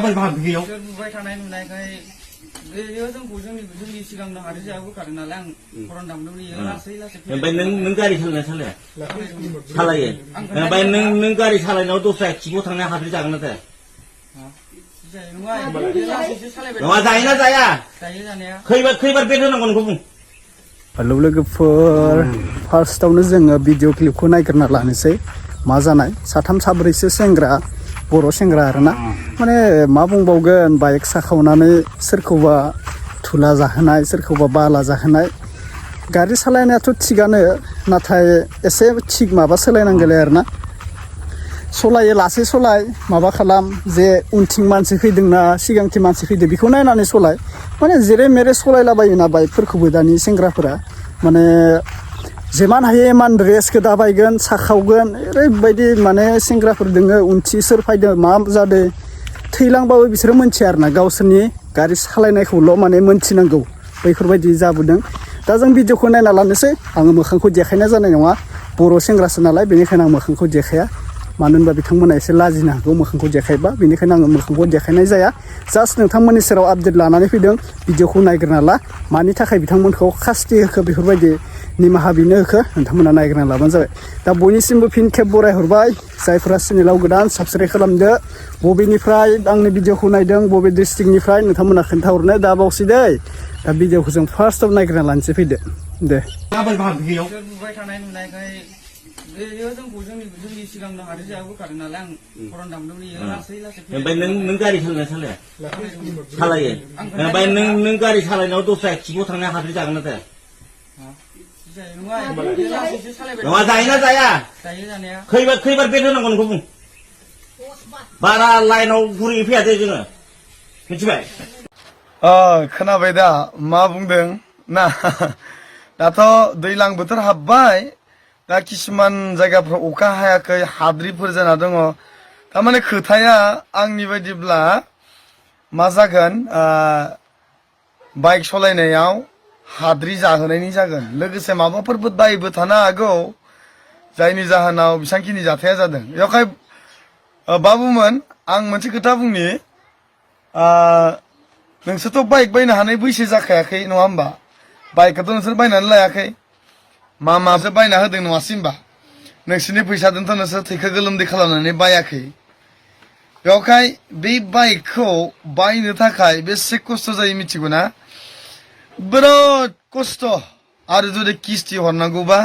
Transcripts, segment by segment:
माबोरै भाबियो नुबाय थानाय नुनायखाय बेयो जोंनि सिगांनो हारि जाबोखादों नालाय आं खरन दामदोंमोन इयो लासै लासै ओमफ्राय नों गारि सालायो सालायो ओमफ्राय नों गारि सालायनायाव दस्रा खिखौ थांनाया हाद्रि जागोन ना जाया नङा जायोना जाया जायो जानाया खैबार बेद होनांगौ नोंखौ बुं हेलौ लोगोफोर फार्स्टआवनो जोङो भिडिअ क्लिपखौ नायग्रोना लानोसै मा जानाय साथाम साब्रैसो सेंग्रा बर' सेंग्रा आरोना माने मा बुंबावगोन बाइक साखावनानै सोरखौबा थुला जाहोनाय सोरखौबा बाला जाहोनाय गारि सालायनायाथ' थिगानो नाथाय एसे थिग माबा सोलायनांगौलै आरोना सलायो लासै सलाय माबा खालाम जे उनथिं मानसि फैदोंना सिगांथिं मानसि फैदों बेखौ नायनानै सलाय माने जेरे मेरे सलायलाबायोना बाइकफोरखौबो दानि सेंग्राफोरा माने जेमान हायो एमान रेसखौ दाबायगोन साखावगोन ओरैबायदि माने सेंग्राफोर दोङो उनथि सोर फैदों मा जादों थैलांबाबो बिसोरो मोनथिया आरोना गावसोरनि गारि सालायनायखौल' माने मोनथिनांगौ बैफोरबायदि जाबोदों दा जों भिडिअखौ नायना लानोसै आङो मोखांखौ देखायनाय जानाय नङा बर' सेंग्रासो नालाय बेनिखायनो आं मोखांखौ देखाया मानो होनबा बिथांमोना एसे लाजिनो हागौ मोखांखौ देखायबा बेनिखायनो आङो मोखांखौ देखायनाय जाया जास्ट नोंथांमोननि सेराव आपडेट लानानै फैदों भिडिअखौ नायग्रोना ला मानि थाखाय बिथांमोनखौ खास्ति होखो बेफोरबायदि निमाहा बिनो होखो नोंथांमोना नायग्रोना लाबानो जाबाय दा बयनिसिमबो फिन खेब बरायहरबाय जायफोरा चेनेलाव गोदान साबस्क्राइब खालामदो बबेनिफ्राय आंनि भिडिअखौ नायदों बबे डिस्ट्रिक्टनिफ्राय नोंथांमोना खोन्थाहरनो दा बावसै दै दा भिडिअखौ जों फार्स्टआव नायग्रोना लानोसै फैदो दे माबोरै भाबियो नुबाय थानाय नुनायखाय बेयो जोंनि सिगांनो हारि जाबोखादों नालाय आं खरन दामदोंमोन इयो लासै लासै ओमफ्राय नों गारि सालायो सालायो ओमफ्राय नों गारि सालायनायाव दस्रा खिखौ थांनाया हाद्रि जागोन ना जाया नङा जायोना जाया जायो जानाया खैबार बेद होनांगौ नोंखौ बुं बारा लाइनाव गुरै फैया दे जोङो मिथिबाय खोनाबाय दा मा बुंदों ना दाथ' दैज्लां बोथोर हाबबाय दा किसुमान जायगाफ्राव अखा हायाखै हाद्रिफोर जाना दङ थारमाने खोथाया आंनि बायदिब्ला मा जागोन बाइक सालायनायाव हाद्रि जाहोनायनि जागोन लोगोसे माबाफोरबो दायबो थानो हागौ जायनि जाहोनाव बेसांखिनि जाथाया जादों बेवहाय बाबुमोन आं मोनसे खोथा बुंनि नोंसोरथ' बाइक बायनो हानाय बैसो जाखायाखै नङा होमबा बाइकखौथ' नोंसोर बायनानै लायाखै मासो बायना होदों नङासै होमबा नोंसोरनि फैसाजोंथ' नोंसोर थैखो गोलोमदै खालामनानै बायाखै बेवहाय बे बाइकखौ बायनो थाखाय बेसे खस्थ' जायो मिथिगौ ना बिराद खस्थ' आरो जुदि किस्ति हरनांगौबा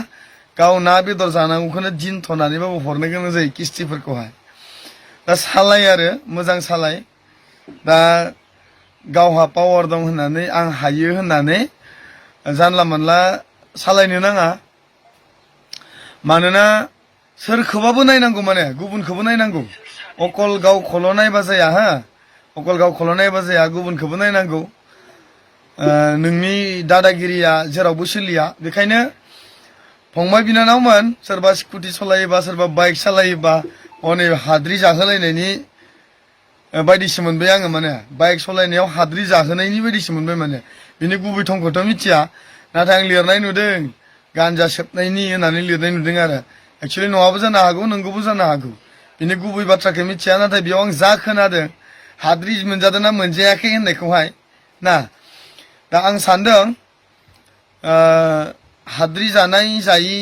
गाव ना बेदर जानांगौखौनो दिनथ'नानैबाबो हरनो गोनां जायो किस्तिफोरखौहाय दा सालाय आरो मोजां सालाय दा गावहा पावार दं होननानै आं हायो होननानै जानला मोनला सालायनो नाङा मानोना सोरखौबाबो नायनांगौ माने गुबुनखौबो नायनांगौ अकल गावखौल' नायबा जाया हा अकल गावखौल' नायबा जाया गुबुनखौबो नायनांगौ नोंनि दादागिरिया जेरावबो सोलिया बेखायनो फंबाय बिनानावमोन सोरबा स्कुटि सालायोबा सोरबा बाइक सालायोबा हनै हाद्रि जाहोलायनायनि बायदिसो मोनबाय आङो माने बाइक सालायनायाव हाद्रि जाहोनायनि बायदिसो मोनबाय माने बिनि गुबै थंखौथ' मिथिया नाथाय आं लिरनाय नुदों गान्जा सोबनायनि होननानै लिरनाय नुदों आरो एक्सुवेलि नङाबो जानो हागौ नंगौबो जानो हागौ बिनि गुबै बाथ्राखौ मिथिया नाथाय बेयाव आं जा खोनादों हाद्रि मोनजादों ना मोनजायाखै होननायखौहाय ना दा आं सानदों हाद्रि जानाय जायि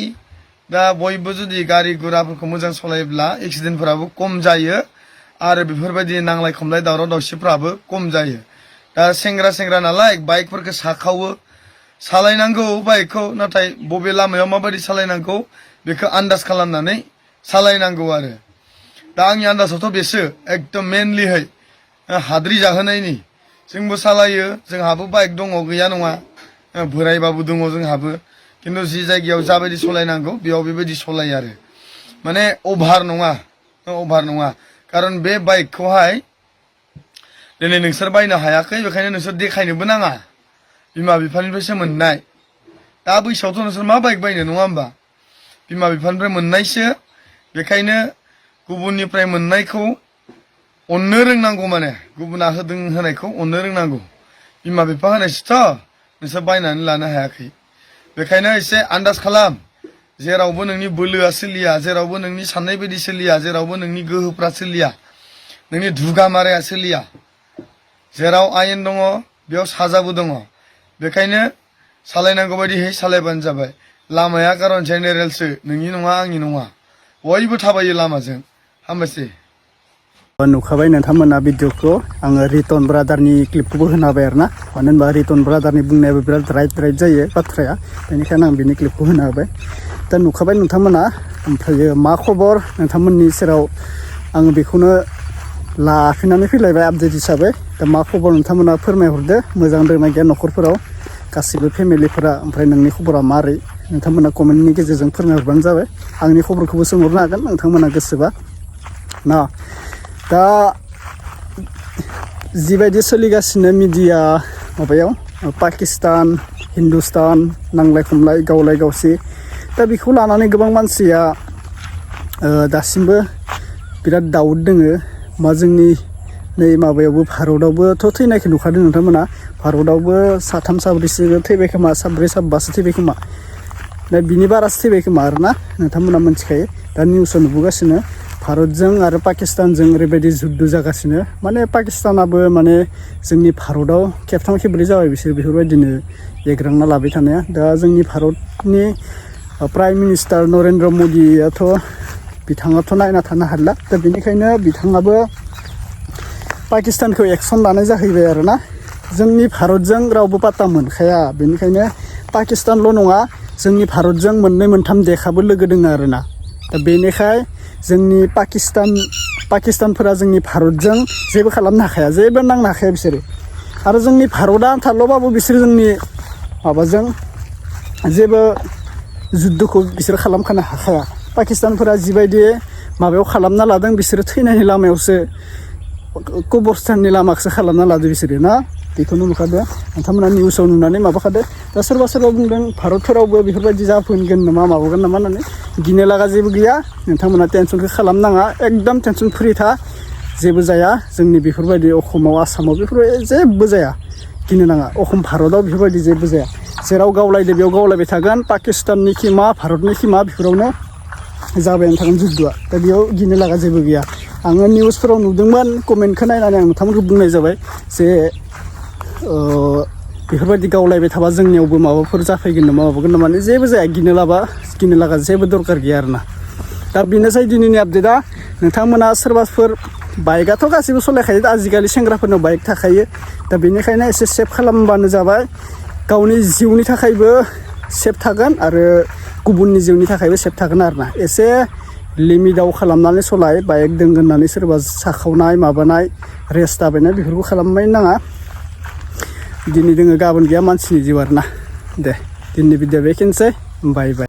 दा बयबो जुदि गारि गुराफोरखौ मोजां सालायोब्ला एक्सिडेन्टफोराबो खम जायो आरो बेफोरबायदि नांलाय खमलाय दावराव दावसिफ्राबो खम जायो दा सेंग्रा नालाय बाइकफोरखौ साखावो सालायनांगौ बाइकखौ नाथाय बबे लामायाव माबायदि सालायनांगौ बेखौ आन्दाज खालामनानै सालायनांगौ आरो दा आंनि आन्दाजावथ' बेसो एकदम मेनलिहै हाद्रि जाहोनायनि जोंबो सालायो जोंहाबो बाइक दङ गैया नङा बोरायबाबो दङ जोंहाबो खिन्थु जि जायगायाव जाबायदि सालायनांगौ बेयाव बेबायदि सालायो आरो माने अभार नङा खारन बे बाइकखौहाय दिनै नोंसोर बायनो हायाखै बेखायनो नोंसोर देखायनोबो नाङा बिमा बिफानिफ्रायसो मोननाय दा बैसोआवथ' नोंसोर मा बाइक बायनो नङा होमबा बिमा बिफानिफ्राय मोननायसो बेखायनो गुबुननिफ्राय मोननायखौ अननो रोंनांगौ माने गुबुना होनायखौ अननो रोंनांगौ बिमा बिफा होनायसोथ' नोंसोर बायनानै लानो हायाखै बेखायनो एसे आन्दाज खालाम जेरावबो नोंनि बोलोआ सोलिया जेरावबो नोंनि साननाय बायदि सोलिया जेरावबो नोंनि गोहोफ्रा सोलिया नोंनि दुगा माराया सोलिया जेराव आयेन दङ बेयाव साजाबो दङ बेखायनो सालायनांगौ बायदियै सालायबानो जाबाय लामाया खारन जेनेरेलसो नोंनि नङा आंनि नङा बयबो थाबायो लामाजों हामबायसै नुखाबाय नोंथांमोना भिडिअखौ आङो रिटन ब्रादारनि क्लिपखौबो होना होबाय आरोना मानो होनबा रिटन ब्रादारनि बुंनायाबो बिराद राइट जायो बाथ्राया बेनिखायनो आं बिनि क्लिपखौ होना होबाय दा नुखाबाय नोंथांमोना ओमफ्राय मा खबर नोंथांमोननि सेराव आङो बेखौनो लाफिननानै फैलायबाय आपडेट हिसाबै दा मा खबर नोंथांमोना फोरमायहरदो मोजां दंना गैया न'खरफोराव गासिबो फेमिलिफोरा ओमफ्राय नोंनि खबरा मारै नोंथांमोना कमेन्टनि गेजेरजों फोरमायहरबानो जाबाय आंनि खबरखौबो सोंहरनो हागोन नोंथांमोना गोसोबा ना दा जिबायदि सोलिगासिनो मिडिया माबायाव पाकिस्तान हिन्दुस्तान नांलाय खमलाय गावलाय गावसि दा बेखौ लानानै गोबां मानसिया दासिमबो बिराद दाउट दोङो मा जोंनि नै माबायावबो भारतआवबोथ' थैनायखौ नुखादों नोंथांमोना भारतआवबो साथाम साब्रैसो थैबाय खोमा साब्रै साबासो थैबाय खोमा दा बिनि बारासो थैबाय खोमा आरोना नोंथांमोना मिथिखायो दा निउसाव नुबोगासिनो भारतजों आरो पाकिस्तानजों ओरैबायदि जुद्ध जागासिनो माने पाकिस्तानाबो माने जोंनि भारतआव खेबथाम खेबब्रै जाबाय बिसोर बेफोरबायदिनो एग्रांना लाबाय थानाया दा जोंनि भारतनि प्राइम मिनिस्टार नरेन्द्र मदियाथ' बिथाङाथ' नायना थानो हाला दा बेनिखायनो बिथाङाबो पाकिस्तानखौ एक्सन लानाय जाहैबाय आरोना जोंनि भारतजों रावबो पात्ता मोनखाया बेनिखायनो पाकिस्तानल' नङा जोंनि भारतजों मोननै मोनथाम देखाबो लोगो दोङो आरोना दा बेनिखाय जोंनि पाकिस्तानफोरा जोंनि भारतजों जेबो खालामनो हाखाया जेबो नांनो हाखाया बिसोरो आरो जोंनि भारतआ आन्थाल'बाबो बिसोर जोंनि माबाजों जेबो जुद्धखौ बिसोर खालामखानो हाखाया पाकिस्तानफोरा जिबायदि माबायाव खालामना लादों बिसोरो थैनायनि लामायावसो कब्रस्ताननि लामाखौसो खालामना लादो बिसोरो ना बेखौनो नुखादो नोंथांमोना निउसाव नुनानै माबाखादो दा सोरबा बुंदों भारतफोरावबो बेफोरबायदि जाफैगोन नामा माबागोन नामा होननानै गिनो लागा जेबो गैया नोंथांमोना टेनसनखौ खालामनाङा एकदम टेनसन फ्रि था जेबो जाया जोंनि बेफोरबायदि अखमाव आसामाव बेफोरबायदि जेबो जाया गिनो नाङा अखम भारतआव बेफोरबायदि जेबो जाया जेराव गावलायदो बेयाव गावलायबाय थागोन पाकिस्ताननि खिमा भारतनि खिमा बेफोरावनो जाबायानो थागोन जुद्धआ दा बेयाव गिनो लागा जेबो गैया आङो निउसफोराव नुदोंमोन कमेन्टखौ नायनानै आं नोंथांमोनखौ बुंनाय जाबाय जे बेफोरबायदि गावलायबाय थाबा जोंनियावबो माबाफोर जाफैगोन नामा माबागोन नामा जेबो जाया गिनो लागा जेबो दरकार गैया आरोना दा बेनोसै दिनैनि आपडेटआ नोंथांमोना सोरबाफोर बाइकआथ' गासैबो सालायखायो आजिखालि सेंग्राफोरनाव बाइक थाखायो दा बेनिखायनो एसे सेफ खालामबानो जाबाय गावनि जिउनि थाखायबो सेफ थागोन आरो गुबुननि जिउनि थाखायबो सेफ थागोन आरोना एसे लिमिटआव खालामनानै सलाय बाइक दोंगोन होननानै सोरबा साखावनाय माबानाय रेस दाबायनाय बेफोरखौ खालामनो नाङा दिनै दोङो गाबोन गैया मानसिनि जिउ आरोना दे दिनैनि भिडिअ बेखिनिसै बाय बाय